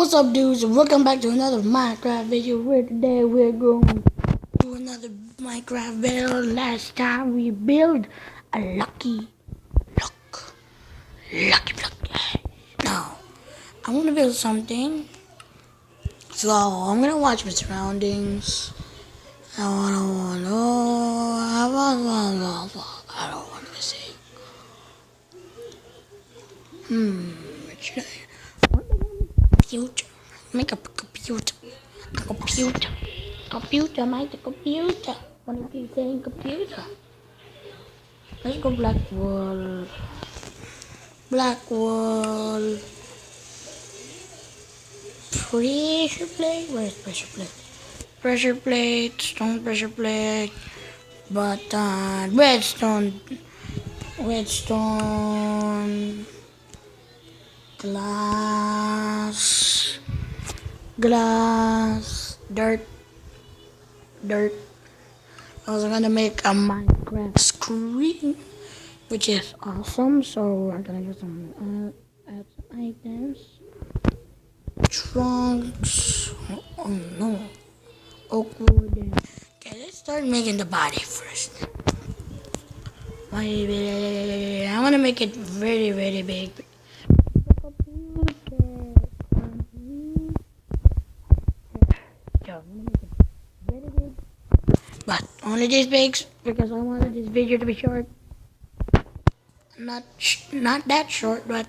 What's up, dudes? Welcome back to another Minecraft video. Where today we're going to do another Minecraft video. Last time we built a lucky block. Now I want to build something, so I'm gonna watch my surroundings. I don't want to say. What should I? Computer. Make a computer. Computer, make a computer. What are you saying, computer? Let's go black wall. Pressure plate. Where's pressure plate? Pressure plate. Stone pressure plate. Button. Redstone. Glass, dirt. I was gonna make a Minecraft screen, which is awesome. So I'm gonna do some add some items, trunks. Oh no, oak wood. Okay, let's start making the body first. I want to make it very, very big. But only this big because I wanted this video to be short. Not that short, but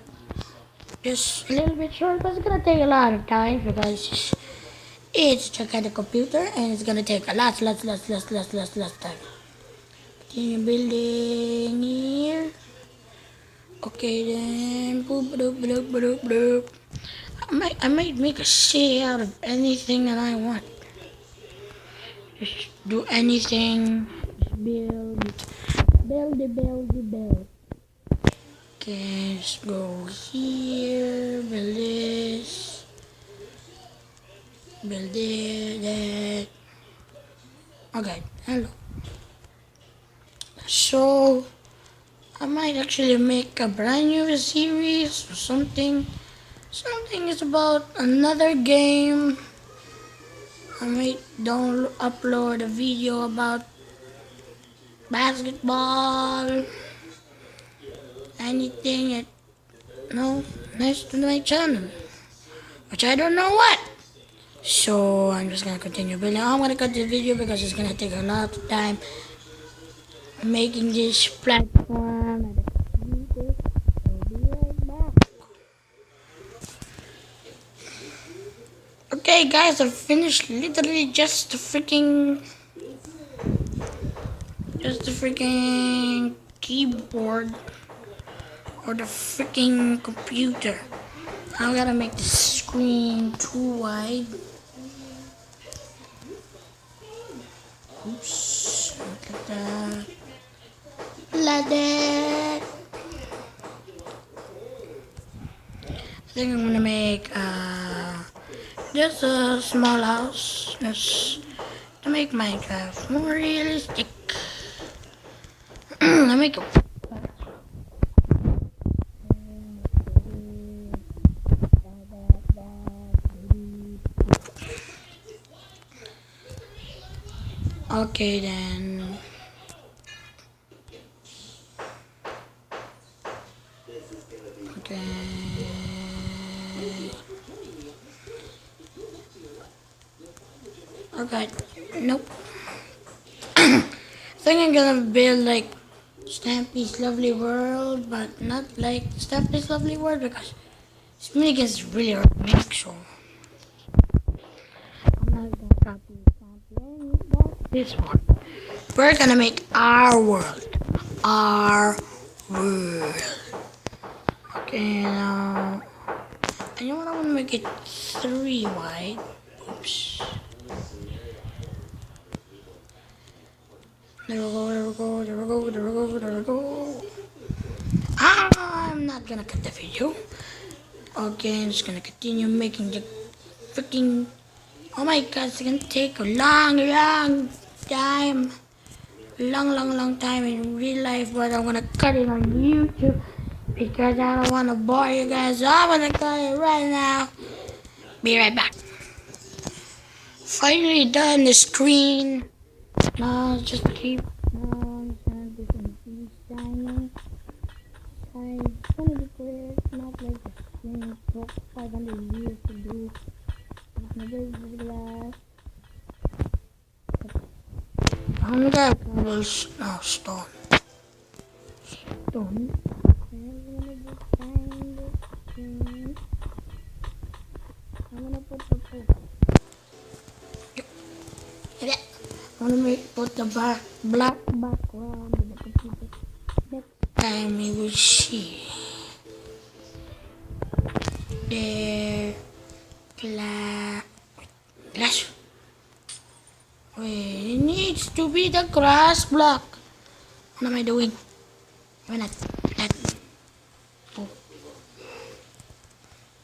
just a little bit short. But it's gonna take a lot of time because it's just at the computer and it's gonna take a lot time. Continue building here. Okay then. Boop. I might make a city out of anything that I want. Just do anything. Just build. Okay, let's go here. Build this. Build that. Okay, hello. So I might actually make a brand new series or something. Something is about another game. I might upload a video about basketball. Anything that nice to my channel. Which I don't know what. So I'm just gonna continue building. I'm gonna cut this video because it's gonna take a lot of time making this platform. Okay guys, I finished literally just the freaking keyboard or the freaking computer. I gotta make the screen too wide. Oops, look at that. Like that. I think I'm gonna make just a small house just to make Minecraft more realistic. I make a okay then. Okay. Okay. Nope. I think I'm gonna build like Stampy's Lovely World, but not like Stampy's Lovely World because this minigame is really hard to make, so I'm not gonna copy something about this one. We're gonna make our world. Okay, now I know what I want to make it 3 wide. Oops. There we go. I'm not gonna cut the video. Okay, I'm just gonna continue making the freaking. Oh my god, it's gonna take a long time. Long time in real life, but I'm gonna cut it on YouTube because I don't wanna bore you guys. I'm gonna cut it right now. Be right back. Finally done the screen. Now just keep on different shining. It's gonna be clear, not like the screen took 500 years to do. It's never glass. I'm gonna cobbles now stone. Stone. I'm gonna put the poop. I'm gonna put the black background in the computer. Next time we will see. There. Glass. Wait, it needs to be the grass block. What am I doing? Why not? Oh.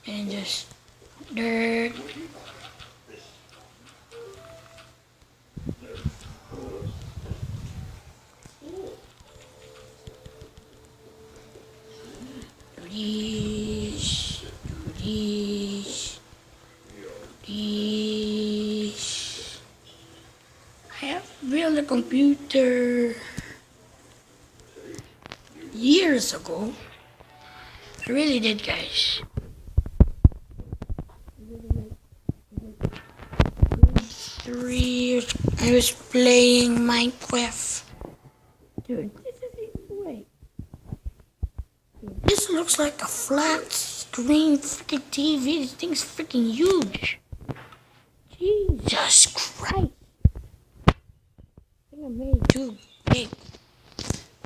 And just dirt. These. I have built a computer years ago. I really did, guys. 3 years. I was playing Minecraft. Dude, wait. This looks like a flat screen freaking TV. This thing's freaking huge. Jesus Christ. I think I made it too big.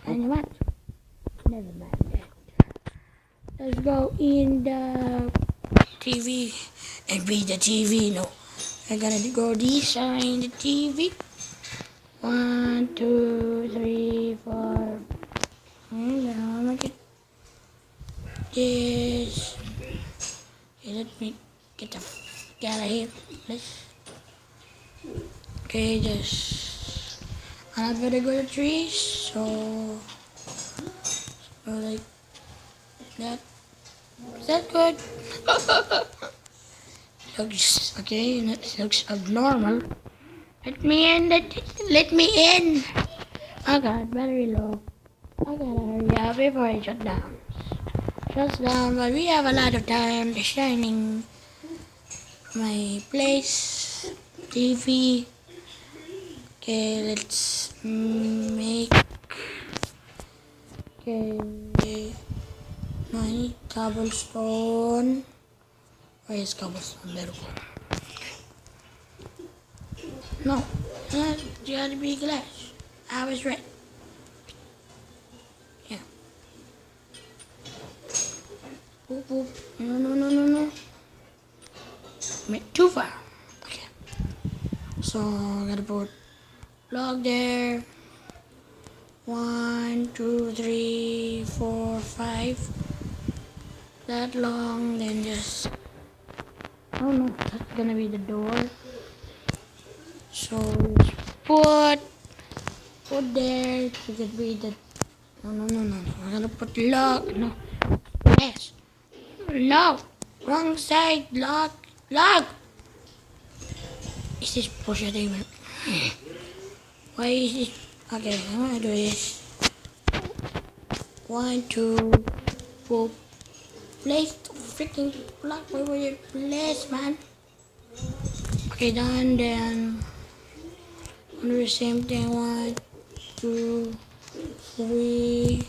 And what? Never mind that. Let's go in the TV and read the TV. No, I'm gonna go design the TV. 1, 2, 3, 4. And then I'll make it this. Okay, let me get the f out of here, please. Okay, just I'm not gonna go to trees, so like that. Is that good? Looks okay. It looks abnormal. Let me in. Let me in. Oh God, battery low. I gotta hurry up before it shut down. Shuts down, but we have a lot of time designing my place, TV. Okay, let's make my cobblestone. Where is cobblestone? There we go. No, it gotta be glass. I was right. Yeah. Boop, boop. No. Went too far. Okay. So I gotta put log there. 1, 2, 3, 4, 5. That long, then just. Oh no, that's gonna be the door. So just put there. It could be the. No. I'm gonna put log. No. Yes. No. Wrong side. Log. Is this bullshit even? Why is this? Okay, I'm gonna do this. 1, 2, 4. Place the freaking block. Where were you? Place, man. Okay, done. Then do the same thing. 1, 2, 3.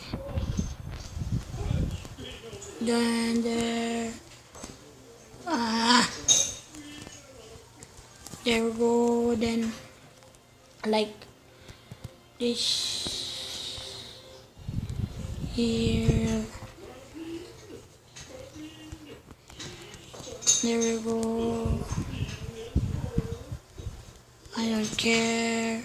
Then there. There we go. Then like this here. There we go. I don't care.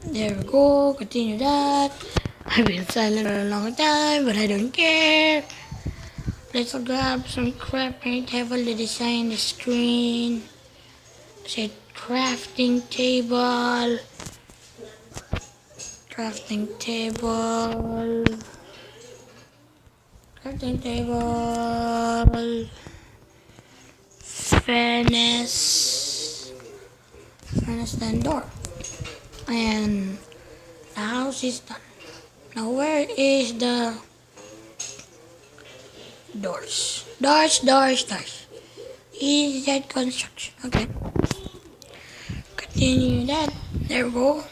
There we go. Continue that. I've been silent for a long time, but I don't care. Let's grab some crap paint heavily design the screen. Say crafting table. Crafting table. Crafting table. Furnace. Furnace then door. And the house is done. Now where is the doors? Doors. Is that construction? Okay. Continue that. There we go.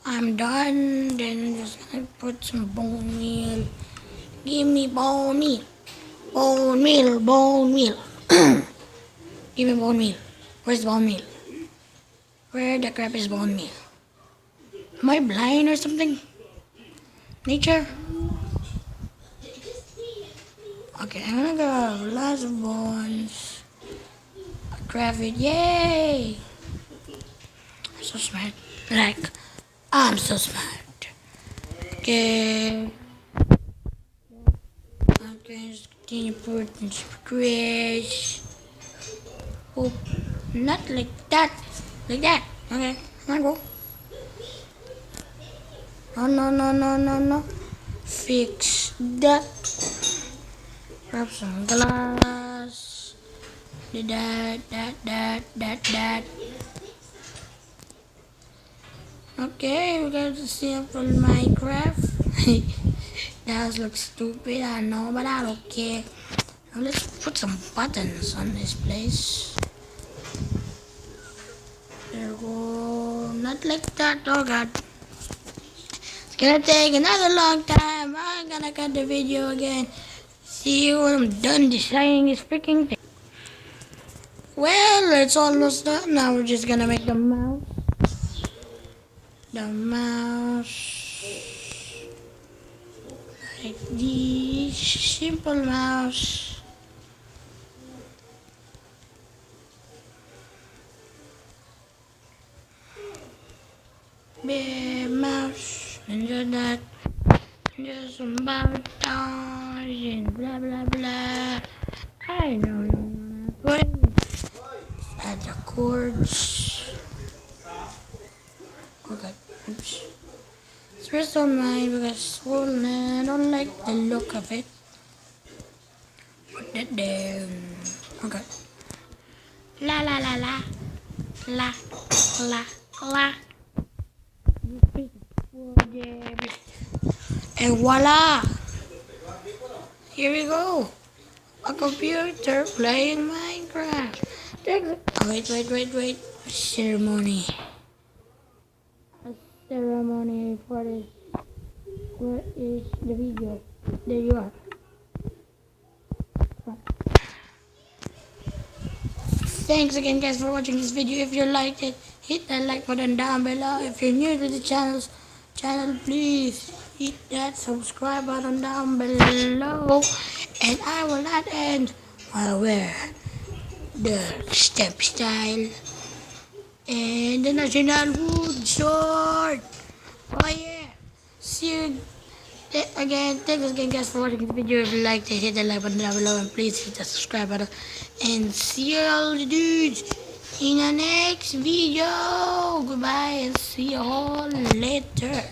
I'm done. Then I'm just gonna put some bone meal. Give me bone meal. Bone meal. Give me bone meal. Where's bone meal? Where the crap is bone meal? Am I blind or something? Nature? Okay, I'm gonna go lots of bones. Craft it. Yay! I'm so smart. I'm so smart. Okay. Okay, just continue putting scratch. Oh, not like that. Like that. Okay, come on, go. No. Fix that. Grab some glass. That. Okay, we got to simple Minecraft. That looks stupid, I know, but I don't care. Now let's put some buttons on this place. There we go. Not like that, oh god. It's gonna take another long time. I'm gonna cut the video again. See you when I'm done designing this freaking thing. Well, it's almost done. Now we're just gonna make the mouse. The mouse. Like this. Simple mouse. Big mouse. Enjoy that. Just some buttons and blah blah blah. I know you wanna play. Add the chords. Okay, oops. First on mine because I don't like the look of it. Put that there. Okay. La. And voila! Here we go. A computer playing Minecraft. Oh, wait. Ceremony. A ceremony for this. Where is the video? There you are. Thanks again guys for watching this video. If you liked it, hit that like button down below. If you're new to the channel, please hit that subscribe button down below. And I will not end while I wear the step style and the national wood sword. Oh yeah. See you again. Thanks again guys for watching the video. If you liked it, hit the like button down below and please hit the subscribe button. And see you all the dudes in the next video. Goodbye and see you all later.